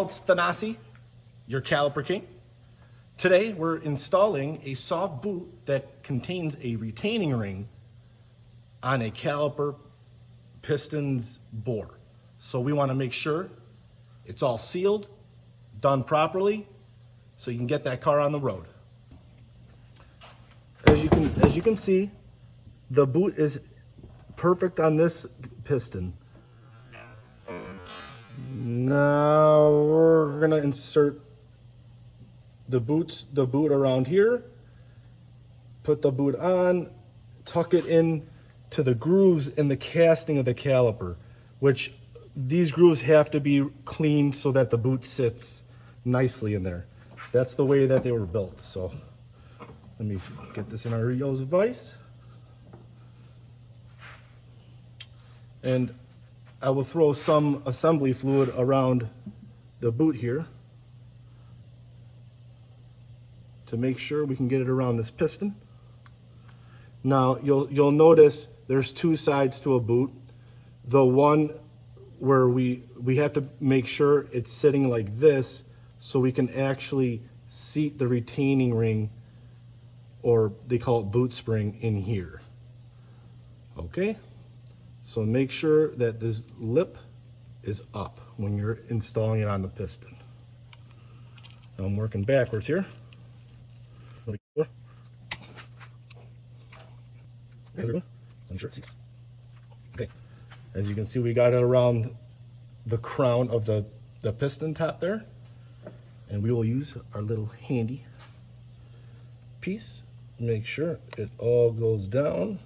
all, it's Thanasi, your Caliper King. Today we're installing a soft boot that contains a retaining ring on a caliper pistons bore. So we want to make sure it's all sealed, done properly, so you can get that car on the road. As you can see, the boot is perfect on this piston. Now we're gonna insert the boot around here, put the boot on, tuck it in to the grooves in the casting of the caliper, which these grooves have to be cleaned so that the boot sits nicely in there. That's the way that they were built. So let me get this in our Rio's vise. And I will throw some assembly fluid around the boot here to make sure we can get it around this piston. Now you'll notice there's two sides to a boot. The one where we have to make sure it's sitting like this so we can actually seat the retaining ring, or they call it boot spring, in here. Okay? So make sure that this lip is up when you're installing it on the piston. Now I'm working backwards here. Okay, as you can see, we got it around the crown of the piston top there, and we will use our little handy piece. Make sure it all goes down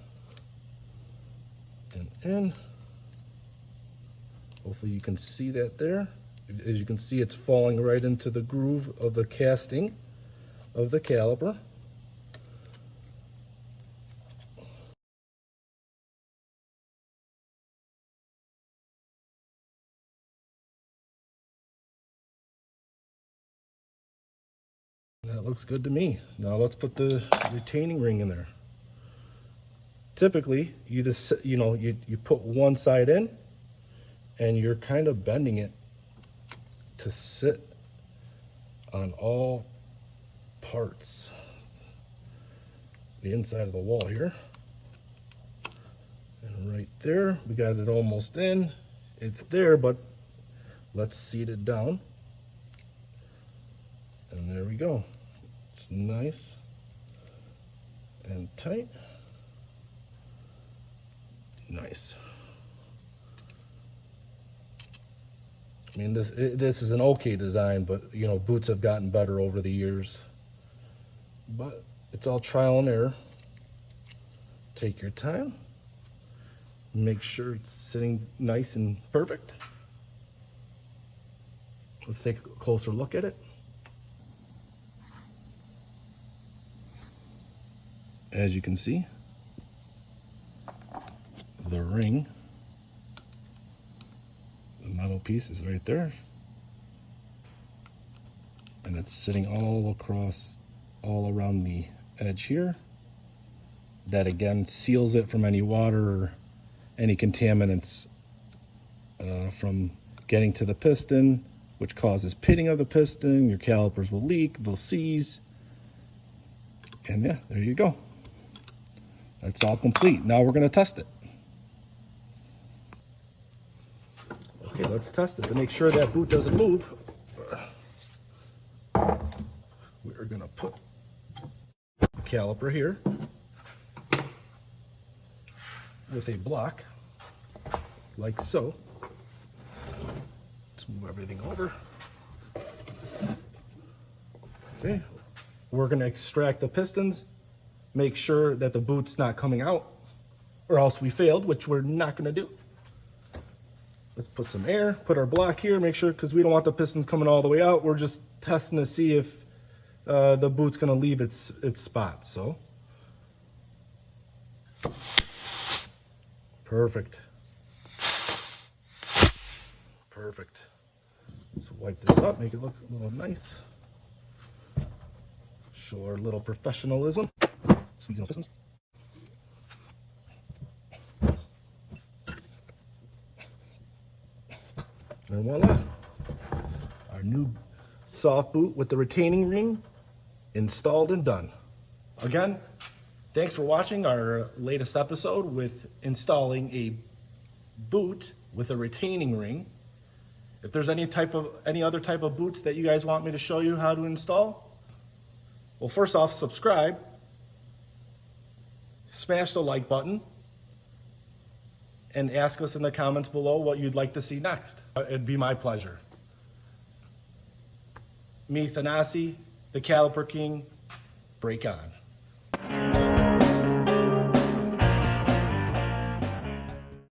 and in. Hopefully you can see that there. As you can see, it's falling right into the groove of the casting of the caliper. That looks good to me. Now let's put the retaining ring in there. Typically, you just, you put one side in and you're kind of bending it to sit on all parts. The inside of the wall here. And right there, we got it almost in. It's there, but let's seat it down. And there we go. It's nice and tight. Nice. I mean, this is an okay design, but boots have gotten better over the years. But it's all trial and error. Take your time. Make sure it's sitting nice and perfect. Let's take a closer look at it. As you can see, the ring, the metal piece is right there, and it's sitting all around the edge here. That again seals it from any water or any contaminants from getting to the piston, which causes pitting of the piston. Your calipers will leak, they'll seize, and yeah, there you go. That's all complete. Now we're going to test it. Okay, let's test it to make sure that boot doesn't move. We're going to put the caliper here with a block, like so. Let's move everything over. Okay, we're going to extract the pistons. Make sure that the boot's not coming out, or else we failed, which we're not going to do. Let's put some air, put our block here, make sure, because we don't want the pistons coming all the way out. We're just testing to see if the boot's going to leave its spot. So, perfect. Perfect. Let's wipe this up, make it look a little nice. Show our little professionalism. Squeeze those pistons. And voila, our new soft boot with the retaining ring installed and done. Again, thanks for watching our latest episode with installing a boot with a retaining ring. If there's any other type of boots that you guys want me to show you how to install, well, first off, subscribe, smash the like button, and ask us in the comments below what you'd like to see next. It'd be my pleasure. Me, Thanasi, the Caliper King, break on.